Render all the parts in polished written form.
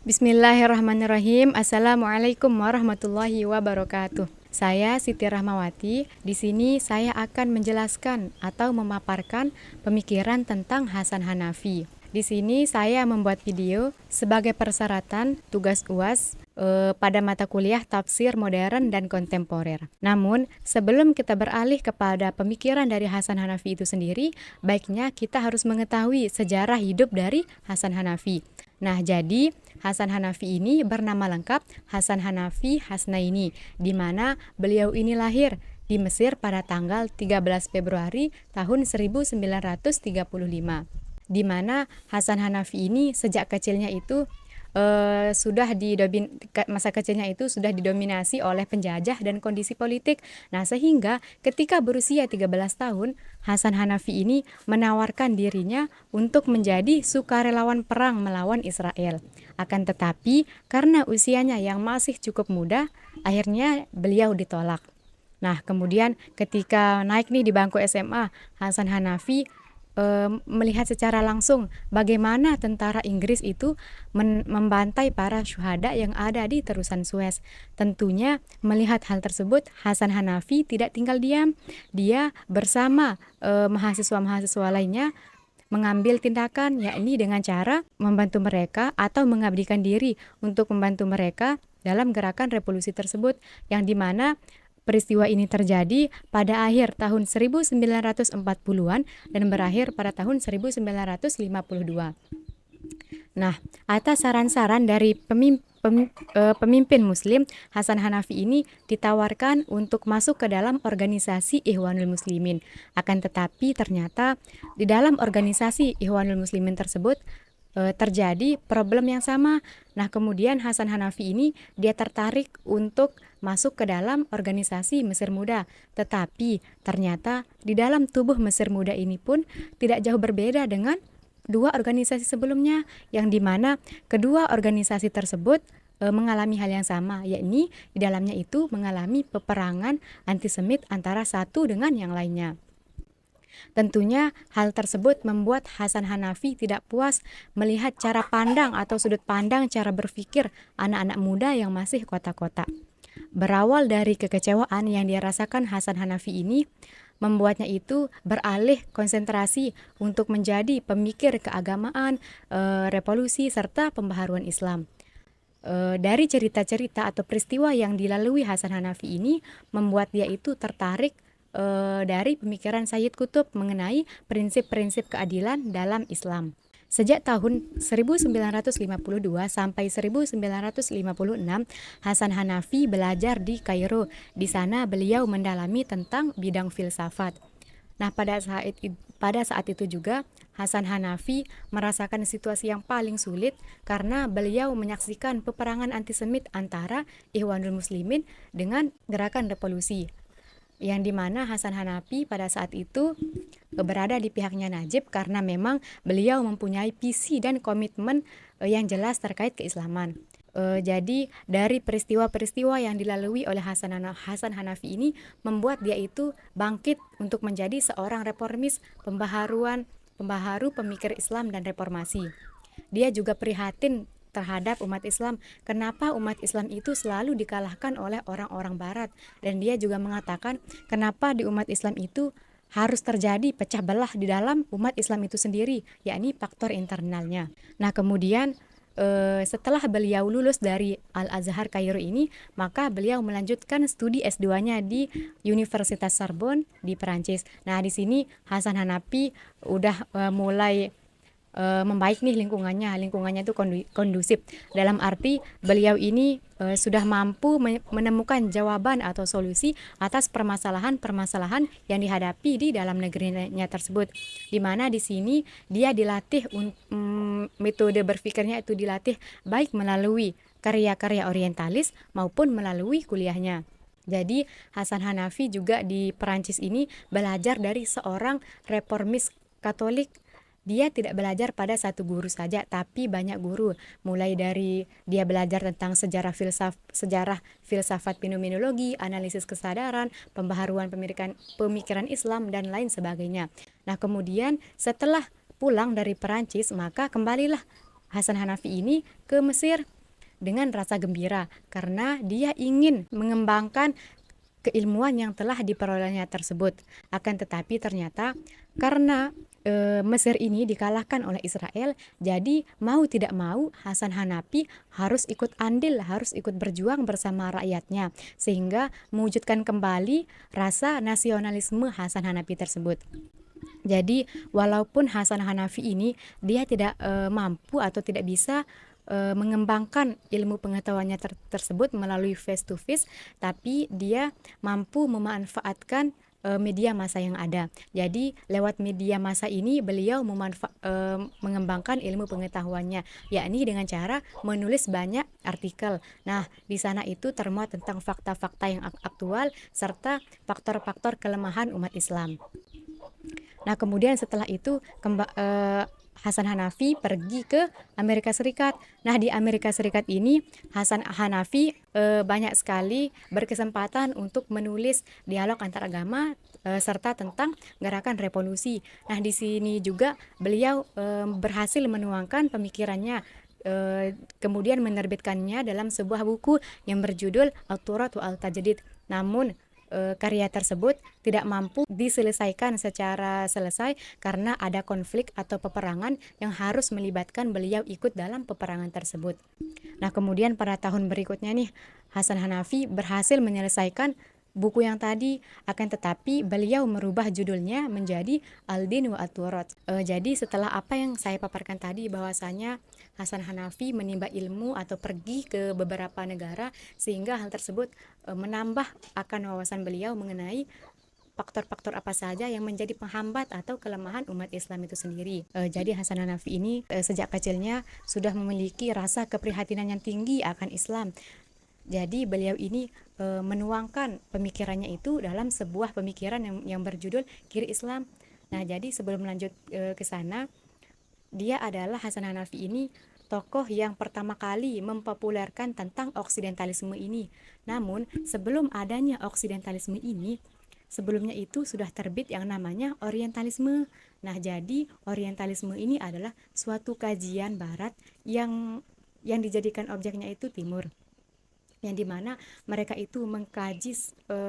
Bismillahirrahmanirrahim. Assalamualaikum warahmatullahi wabarakatuh. Saya Siti Rahmawati. Di sini saya akan menjelaskan atau memaparkan pemikiran tentang Hasan Hanafi. Di sini saya membuat video sebagai persyaratan tugas UAS pada mata kuliah Tafsir Modern dan Kontemporer. Namun, sebelum kita beralih kepada pemikiran dari Hasan Hanafi itu sendiri, baiknya kita harus mengetahui sejarah hidup dari Hasan Hanafi. Nah, jadi Hasan Hanafi ini bernama lengkap Hasan Hanafi Hasnaini, di mana beliau ini lahir di Mesir pada tanggal 13 Februari tahun 1935. Di mana Hasan Hanafi ini sejak kecilnya itu masa kecilnya itu sudah didominasi oleh penjajah dan kondisi politik. Nah, sehingga ketika berusia 13 tahun, Hasan Hanafi ini menawarkan dirinya untuk menjadi sukarelawan perang melawan Israel. Akan tetapi, karena usianya yang masih cukup muda, akhirnya beliau ditolak. Nah, kemudian ketika naik nih di bangku SMA, Hasan Hanafi melihat secara langsung bagaimana tentara Inggris itu membantai para syuhada yang ada di terusan Suez. Tentunya melihat hal tersebut, Hasan Hanafi tidak tinggal diam. Dia bersama mahasiswa-mahasiswa lainnya mengambil tindakan, yakni dengan cara membantu mereka atau mengabdikan diri untuk membantu mereka dalam gerakan revolusi tersebut, yang dimana peristiwa ini terjadi pada akhir tahun 1940-an dan berakhir pada tahun 1952. Nah, atas saran-saran dari pemimpin Muslim, Hasan Hanafi ini ditawarkan untuk masuk ke dalam organisasi Ikhwanul Muslimin. Akan tetapi ternyata di dalam organisasi Ikhwanul Muslimin tersebut terjadi problem yang sama. Nah, kemudian Hasan Hanafi ini dia tertarik untuk masuk ke dalam organisasi Mesir Muda. Tetapi ternyata di dalam tubuh Mesir Muda ini pun tidak jauh berbeda dengan dua organisasi sebelumnya, yang dimana kedua organisasi tersebut mengalami hal yang sama, yakni di dalamnya itu mengalami peperangan antisemit antara satu dengan yang lainnya. Tentunya hal tersebut membuat Hasan Hanafi tidak puas melihat cara pandang atau sudut pandang cara berpikir anak-anak muda yang masih kota-kota. Berawal dari kekecewaan yang dirasakan Hasan Hanafi ini, membuatnya itu beralih konsentrasi untuk menjadi pemikir keagamaan, revolusi, serta pembaharuan Islam. Dari cerita-cerita atau peristiwa yang dilalui Hasan Hanafi ini membuat dia itu tertarik dari pemikiran Sayyid Qutb mengenai prinsip-prinsip keadilan dalam Islam. Sejak tahun 1952 sampai 1956, Hasan Hanafi belajar di Kairo. Di sana beliau mendalami tentang bidang filsafat. Nah, pada saat itu juga Hasan Hanafi merasakan situasi yang paling sulit karena beliau menyaksikan peperangan antisemit antara Ikhwanul Muslimin dengan gerakan revolusi, yang dimana Hasan Hanafi pada saat itu berada di pihaknya Najib karena memang beliau mempunyai visi dan komitmen yang jelas terkait keislaman. Jadi dari peristiwa-peristiwa yang dilalui oleh Hasan Hanafi ini membuat dia itu bangkit untuk menjadi seorang reformis, pembaharu pemikir Islam dan reformasi. Dia juga prihatin terhadap umat Islam. Kenapa umat Islam itu selalu dikalahkan oleh orang-orang Barat? Dan dia juga mengatakan kenapa di umat Islam itu harus terjadi pecah belah di dalam umat Islam itu sendiri, yakni faktor internalnya. Nah, kemudian setelah beliau lulus dari Al-Azhar Kairo ini, maka beliau melanjutkan studi S2-nya di Universitas Sorbonne di Perancis. Nah, di sini Hasan Hanafi udah mulai membaik nih lingkungannya itu kondusif, dalam arti beliau ini sudah mampu menemukan jawaban atau solusi atas permasalahan-permasalahan yang dihadapi di dalam negerinya tersebut, di mana di sini dia dilatih metode berpikirnya itu dilatih baik melalui karya-karya orientalis maupun melalui kuliahnya. Jadi Hasan Hanafi juga di Perancis ini belajar dari seorang reformis Katolik. Dia tidak belajar pada satu guru saja, tapi banyak guru. Mulai dari dia belajar tentang sejarah filsafat fenomenologi, analisis kesadaran, pembaharuan pemikiran Islam, dan lain sebagainya. Nah, kemudian setelah pulang dari Perancis, maka kembalilah Hasan Hanafi ini ke Mesir. dengan rasa gembira karena dia ingin mengembangkan keilmuan yang telah diperolehnya tersebut. Akan tetapi ternyata karena Mesir ini dikalahkan oleh Israel, jadi mau tidak mau Hasan Hanafi harus ikut andil, harus ikut berjuang bersama rakyatnya sehingga mewujudkan kembali rasa nasionalisme Hasan Hanafi tersebut. Jadi walaupun Hasan Hanafi ini dia tidak mampu atau tidak bisa mengembangkan ilmu pengetahuannya tersebut melalui face to face, tapi dia mampu memanfaatkan media massa yang ada. Jadi lewat media massa ini beliau mengembangkan ilmu pengetahuannya, yakni dengan cara menulis banyak artikel. Nah, di sana itu termuat tentang fakta-fakta yang aktual serta faktor-faktor kelemahan umat Islam. Nah, kemudian setelah itu Hasan Hanafi pergi ke Amerika Serikat. Nah, di Amerika Serikat ini Hasan Hanafi banyak sekali berkesempatan untuk menulis dialog antar agama serta tentang gerakan revolusi. Nah, di sini juga beliau berhasil menuangkan pemikirannya, kemudian menerbitkannya dalam sebuah buku yang berjudul At-Turat wa Al-Tajdid. Namun karya tersebut tidak mampu diselesaikan secara selesai karena ada konflik atau peperangan yang harus melibatkan beliau ikut dalam peperangan tersebut. Nah, kemudian pada tahun berikutnya nih Hasan Hanafi berhasil menyelesaikan buku yang tadi, akan tetapi beliau merubah judulnya menjadi Al-Din wa At-Turat. Jadi setelah apa yang saya paparkan tadi bahwasanya Hasan Hanafi menimba ilmu atau pergi ke beberapa negara sehingga hal tersebut menambah akan wawasan beliau mengenai faktor-faktor apa saja yang menjadi penghambat atau kelemahan umat Islam itu sendiri. Jadi Hasan Hanafi ini sejak kecilnya sudah memiliki rasa keprihatinan yang tinggi akan Islam. Jadi beliau ini menuangkan pemikirannya itu dalam sebuah pemikiran yang berjudul Kiri Islam. Nah, jadi sebelum lanjut ke sana, dia adalah Hasan Hanafi ini tokoh yang pertama kali mempopulerkan tentang oksidentalisme ini. Namun, sebelum adanya oksidentalisme ini, sebelumnya itu sudah terbit yang namanya orientalisme. Nah, jadi orientalisme ini adalah suatu kajian barat yang dijadikan objeknya itu timur, yang dimana mereka itu mengkaji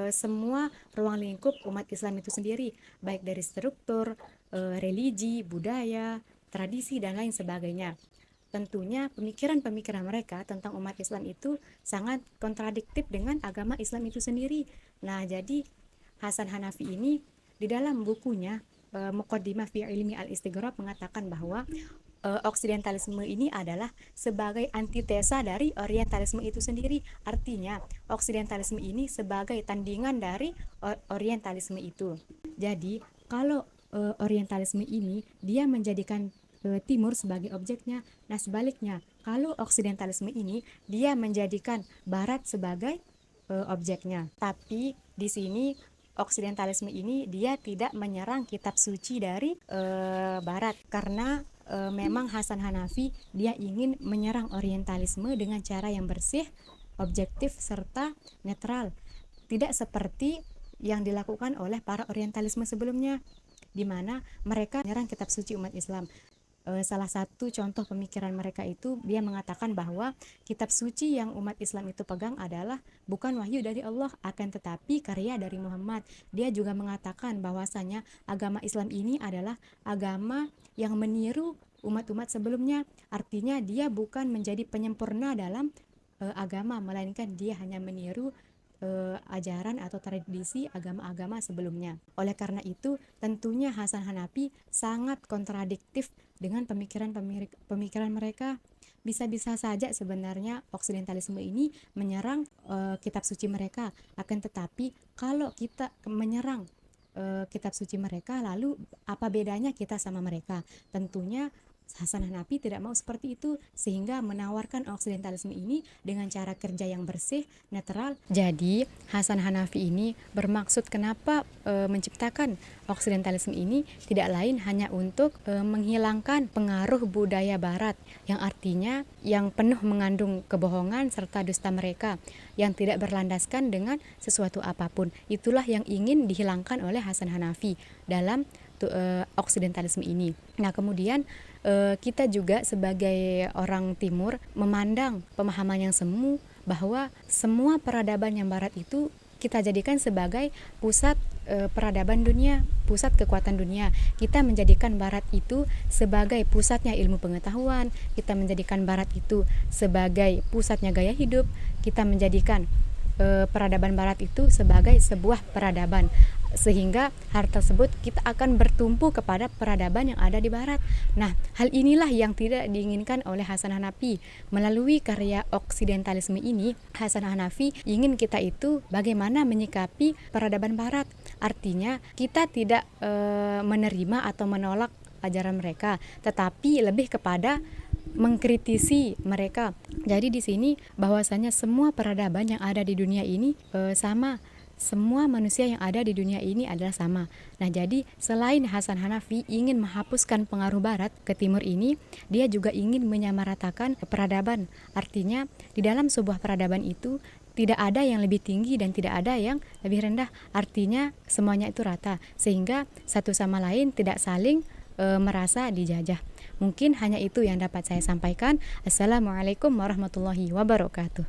semua ruang lingkup umat Islam itu sendiri, baik dari struktur, religi, budaya, tradisi, dan lain sebagainya. Tentunya pemikiran-pemikiran mereka tentang umat Islam itu sangat kontradiktif dengan agama Islam itu sendiri. Nah, jadi Hasan Hanafi ini di dalam bukunya Muqaddimah fi Ilmi al-Istighraq mengatakan bahwa oksidentalisme ini adalah sebagai antitesa dari orientalisme itu sendiri. Artinya oksidentalisme ini sebagai tandingan dari orientalisme itu. Jadi kalau orientalisme ini dia menjadikan timur sebagai objeknya. Nah, sebaliknya kalau oksidentalisme ini dia menjadikan barat sebagai objeknya. Tapi di sini oksidentalisme ini dia tidak menyerang kitab suci dari barat karena memang Hasan Hanafi dia ingin menyerang orientalisme dengan cara yang bersih, objektif, serta netral. Tidak seperti yang dilakukan oleh para orientalisme sebelumnya, di mana mereka menyerang kitab suci umat Islam. Salah satu contoh pemikiran mereka itu dia mengatakan bahwa kitab suci yang umat Islam itu pegang adalah bukan wahyu dari Allah, akan tetapi karya dari Muhammad. Dia juga mengatakan bahwasanya agama Islam ini adalah agama yang meniru umat-umat sebelumnya. Artinya dia bukan menjadi penyempurna dalam agama, melainkan dia hanya meniru ajaran atau tradisi agama-agama sebelumnya. Oleh karena itu, tentunya Hasan Hanafi sangat kontradiktif dengan pemikiran mereka. Bisa-bisa saja sebenarnya oksidentalisme ini menyerang kitab suci mereka, akan tetapi kalau kita menyerang kitab suci mereka, lalu apa bedanya kita sama mereka? Tentunya Hasan Hanafi tidak mau seperti itu, sehingga menawarkan oksidentalisme ini dengan cara kerja yang bersih, netral. Jadi Hasan Hanafi ini bermaksud kenapa menciptakan oksidentalisme ini tidak lain hanya untuk menghilangkan pengaruh budaya barat yang artinya yang penuh mengandung kebohongan serta dusta mereka yang tidak berlandaskan dengan sesuatu apapun. Itulah yang ingin dihilangkan oleh Hasan Hanafi dalam oksidentalisme ini. Nah, kemudian kita juga sebagai orang Timur memandang pemahaman yang semu bahwa semua peradaban yang barat itu kita jadikan sebagai pusat peradaban dunia, pusat kekuatan dunia. Kita menjadikan barat itu sebagai pusatnya ilmu pengetahuan, kita menjadikan barat itu sebagai pusatnya gaya hidup, kita menjadikan peradaban barat itu sebagai sebuah peradaban, sehingga hal tersebut kita akan bertumpu kepada peradaban yang ada di barat. Nah, hal inilah yang tidak diinginkan oleh Hasan Hanafi. Melalui karya oksidentalisme ini, Hasan Hanafi ingin kita itu bagaimana menyikapi peradaban barat. Artinya kita tidak menerima atau menolak ajaran mereka, tetapi lebih kepada mengkritisi mereka. Jadi di sini bahwasanya semua peradaban yang ada di dunia ini sama. Semua manusia yang ada di dunia ini adalah sama. Nah, jadi selain Hasan Hanafi ingin menghapuskan pengaruh barat ke timur ini, dia juga ingin menyamaratakan peradaban. Artinya, di dalam sebuah peradaban itu tidak ada yang lebih tinggi dan tidak ada yang lebih rendah. Artinya, semuanya itu rata, sehingga satu sama lain tidak saling merasa dijajah. Mungkin hanya itu yang dapat saya sampaikan. Assalamualaikum warahmatullahi wabarakatuh.